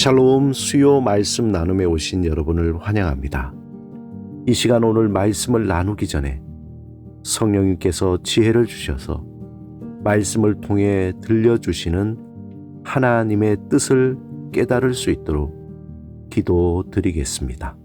샬롬 수요 말씀 나눔에 오신 여러분을 환영합니다. 이 시간 오늘 말씀을 나누기 전에 성령님께서 지혜를 주셔서 말씀을 통해 들려주시는 하나님의 뜻을 깨달을 수 있도록 기도드리겠습니다.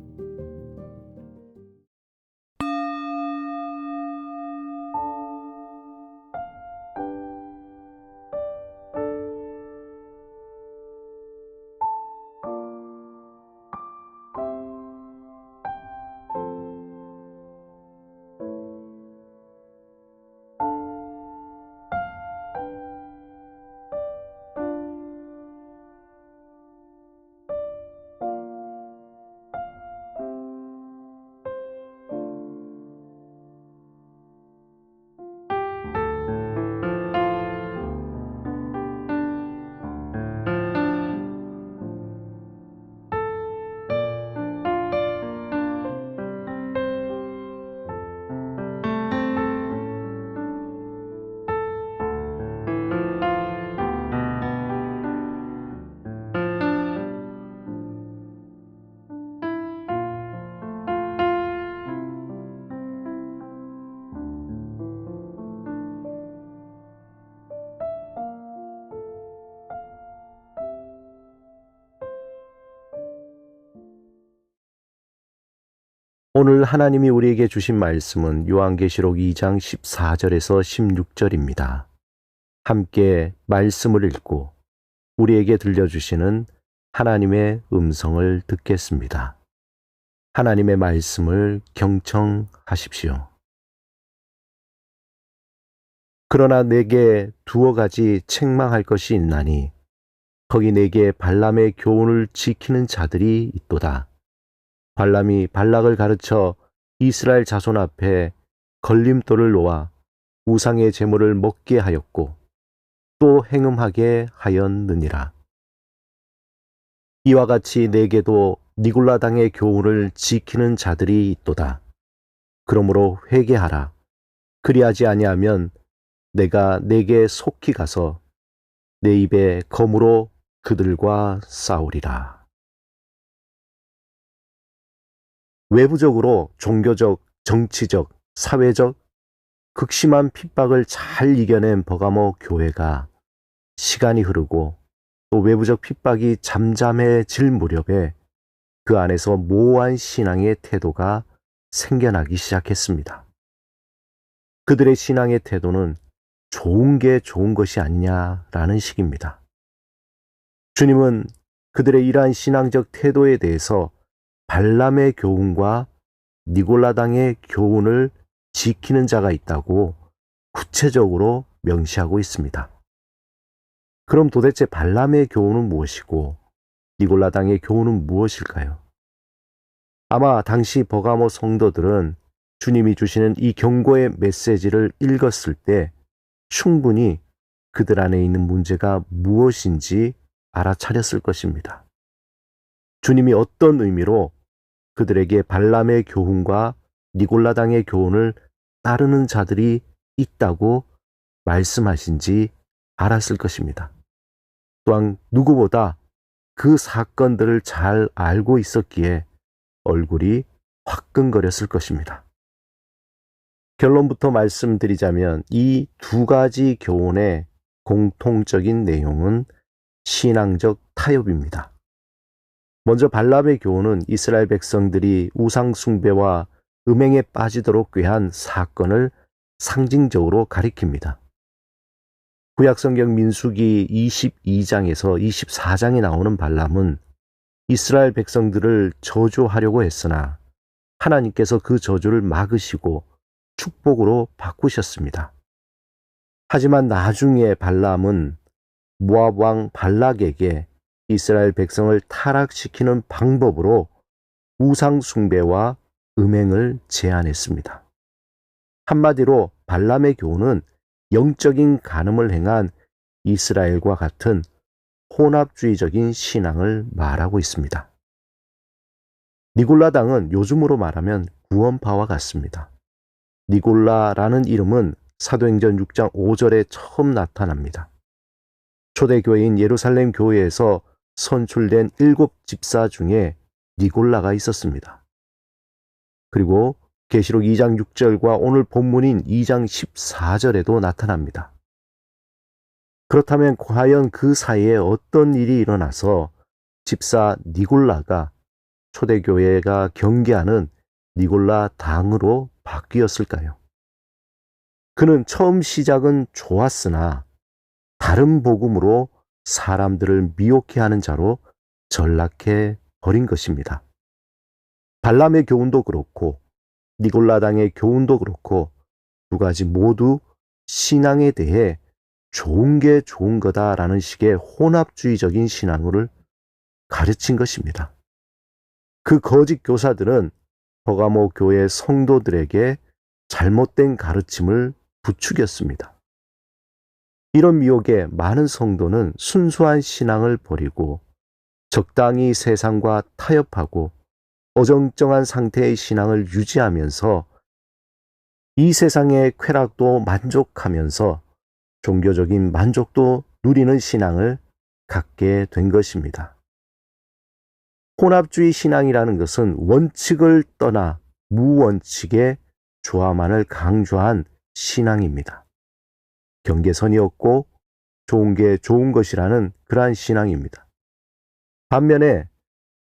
오늘 하나님이 우리에게 주신 말씀은 요한계시록 2장 14절에서 16절입니다. 함께 말씀을 읽고 우리에게 들려주시는 하나님의 음성을 듣겠습니다. 하나님의 말씀을 경청하십시오. 그러나 내게 두어 가지 책망할 것이 있나니 거기 내게 발람의 교훈을 지키는 자들이 있도다. 발람이 발락을 가르쳐 이스라엘 자손 앞에 걸림돌을 놓아 우상의 제물을 먹게 하였고 또 행음하게 하였느니라. 이와 같이 내게도 니골라 당의 교훈을 지키는 자들이 있도다. 그러므로 회개하라. 그리하지 아니하면 내가 내게 속히 가서 내 입에 검으로 그들과 싸우리라. 외부적으로 종교적, 정치적, 사회적 극심한 핍박을 잘 이겨낸 버가모 교회가 시간이 흐르고 또 외부적 핍박이 잠잠해질 무렵에 그 안에서 모호한 신앙의 태도가 생겨나기 시작했습니다. 그들의 신앙의 태도는 좋은 게 좋은 것이 아니냐라는 식입니다. 주님은 그들의 이러한 신앙적 태도에 대해서 발람의 교훈과 니골라 당의 교훈을 지키는 자가 있다고 구체적으로 명시하고 있습니다. 그럼 도대체 발람의 교훈은 무엇이고 니골라 당의 교훈은 무엇일까요? 아마 당시 버가모 성도들은 주님이 주시는 이 경고의 메시지를 읽었을 때 충분히 그들 안에 있는 문제가 무엇인지 알아차렸을 것입니다. 주님이 어떤 의미로 그들에게 발람의 교훈과 니골라 당의 교훈을 따르는 자들이 있다고 말씀하신지 알았을 것입니다. 또한 누구보다 그 사건들을 잘 알고 있었기에 얼굴이 화끈거렸을 것입니다. 결론부터 말씀드리자면 이 두 가지 교훈의 공통적인 내용은 신앙적 타협입니다. 먼저 발람의 교훈은 이스라엘 백성들이 우상 숭배와 음행에 빠지도록 꾀한 사건을 상징적으로 가리킵니다. 구약성경 민수기 22장에서 24장에 나오는 발람은 이스라엘 백성들을 저주하려고 했으나 하나님께서 그 저주를 막으시고 축복으로 바꾸셨습니다. 하지만 나중에 발람은 모압 왕 발락에게 이스라엘 백성을 타락시키는 방법으로 우상 숭배와 음행을 제안했습니다. 한마디로 발람의 교훈은 영적인 간음을 행한 이스라엘과 같은 혼합주의적인 신앙을 말하고 있습니다. 니골라 당은 요즘으로 말하면 구원파와 같습니다. 니골라라는 이름은 사도행전 6장 5절에 처음 나타납니다. 초대교회인 예루살렘 교회에서 선출된 7집사 중에 니골라가 있었습니다. 그리고 계시록 2장 6절과 오늘 본문인 2장 14절에도 나타납니다. 그렇다면 과연 그 사이에 어떤 일이 일어나서 집사 니골라가 초대교회가 경계하는 니골라 당으로 바뀌었을까요? 그는 처음 시작은 좋았으나 다른 복음으로 사람들을 미혹해 하는 자로 전락해 버린 것입니다. 발람의 교훈도 그렇고 니골라당의 교훈도 그렇고 두 가지 모두 신앙에 대해 좋은 게 좋은 거다라는 식의 혼합주의적인 신앙을 가르친 것입니다. 그 거짓 교사들은 버가모 교회 성도들에게 잘못된 가르침을 부추겼습니다. 이런 미혹에 많은 성도는 순수한 신앙을 버리고 적당히 세상과 타협하고 어정쩡한 상태의 신앙을 유지하면서 이 세상의 쾌락도 만족하면서 종교적인 만족도 누리는 신앙을 갖게 된 것입니다. 혼합주의 신앙이라는 것은 원칙을 떠나 무원칙의 조화만을 강조한 신앙입니다. 경계선이 없고 좋은 게 좋은 것이라는 그러한 신앙입니다. 반면에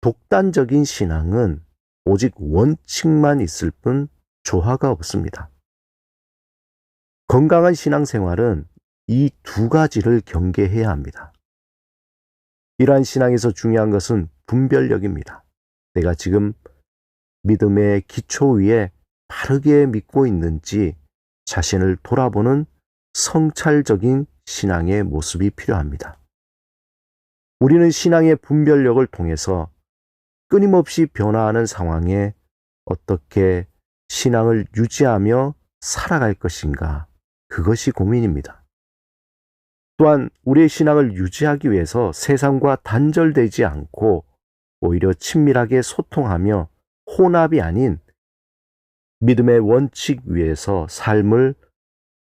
독단적인 신앙은 오직 원칙만 있을 뿐 조화가 없습니다. 건강한 신앙생활은 이 두 가지를 경계해야 합니다. 이러한 신앙에서 중요한 것은 분별력입니다. 내가 지금 믿음의 기초 위에 바르게 믿고 있는지 자신을 돌아보는 성찰적인 신앙의 모습이 필요합니다. 우리는 신앙의 분별력을 통해서 끊임없이 변화하는 상황에 어떻게 신앙을 유지하며 살아갈 것인가, 그것이 고민입니다. 또한 우리의 신앙을 유지하기 위해서 세상과 단절되지 않고 오히려 친밀하게 소통하며 혼합이 아닌 믿음의 원칙 위에서 삶을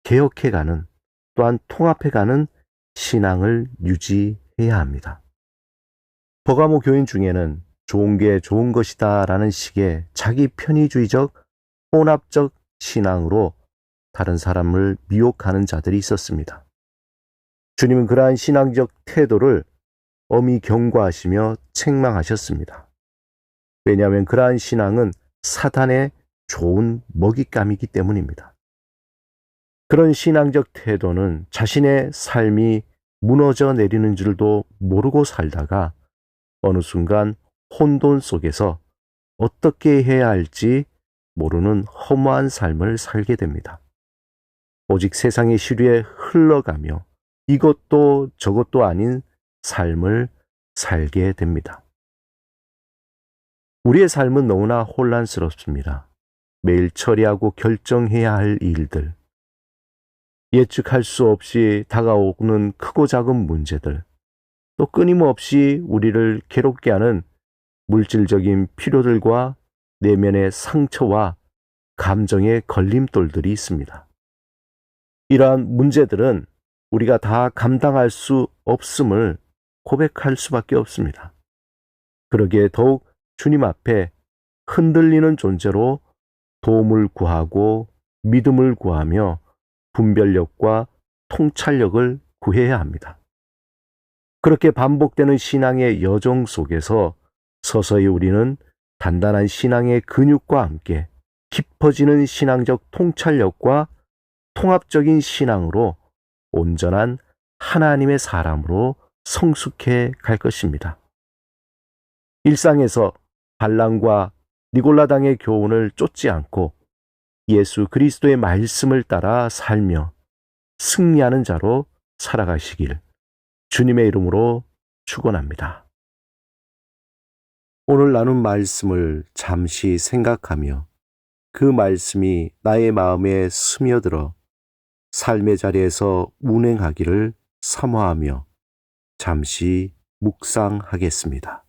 개혁해가는, 또한 통합해가는 신앙을 유지해야 합니다. 버가모 교인 중에는 좋은 게 좋은 것이다 라는 식의 자기 편의주의적 혼합적 신앙으로 다른 사람을 미혹하는 자들이 있었습니다. 주님은 그러한 신앙적 태도를 엄히 경고하시며 책망하셨습니다. 왜냐하면 그러한 신앙은 사탄의 좋은 먹잇감이기 때문입니다. 그런 신앙적 태도는 자신의 삶이 무너져 내리는 줄도 모르고 살다가 어느 순간 혼돈 속에서 어떻게 해야 할지 모르는 허무한 삶을 살게 됩니다. 오직 세상의 시류에 흘러가며 이것도 저것도 아닌 삶을 살게 됩니다. 우리의 삶은 너무나 혼란스럽습니다. 매일 처리하고 결정해야 할 일들, 예측할 수 없이 다가오는 크고 작은 문제들, 또 끊임없이 우리를 괴롭게 하는 물질적인 필요들과 내면의 상처와 감정의 걸림돌들이 있습니다. 이러한 문제들은 우리가 다 감당할 수 없음을 고백할 수밖에 없습니다. 그러기에 더욱 주님 앞에 흔들리는 존재로 도움을 구하고 믿음을 구하며 분별력과 통찰력을 구해야 합니다. 그렇게 반복되는 신앙의 여정 속에서 서서히 우리는 단단한 신앙의 근육과 함께 깊어지는 신앙적 통찰력과 통합적인 신앙으로 온전한 하나님의 사람으로 성숙해 갈 것입니다. 일상에서 발람과 니골라당의 교훈을 쫓지 않고 예수 그리스도의 말씀을 따라 살며 승리하는 자로 살아가시길 주님의 이름으로 축원합니다. 오늘 나눈 말씀을 잠시 생각하며 그 말씀이 나의 마음에 스며들어 삶의 자리에서 운행하기를 사모하며 잠시 묵상하겠습니다.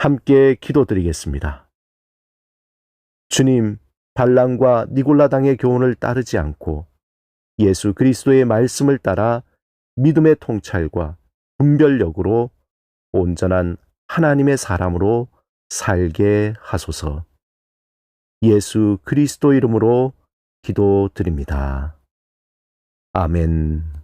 함께 기도드리겠습니다. 주님, 발람과 니골라당의 교훈을 따르지 않고 예수 그리스도의 말씀을 따라 믿음의 통찰과 분별력으로 온전한 하나님의 사람으로 살게 하소서. 예수 그리스도 이름으로 기도드립니다. 아멘.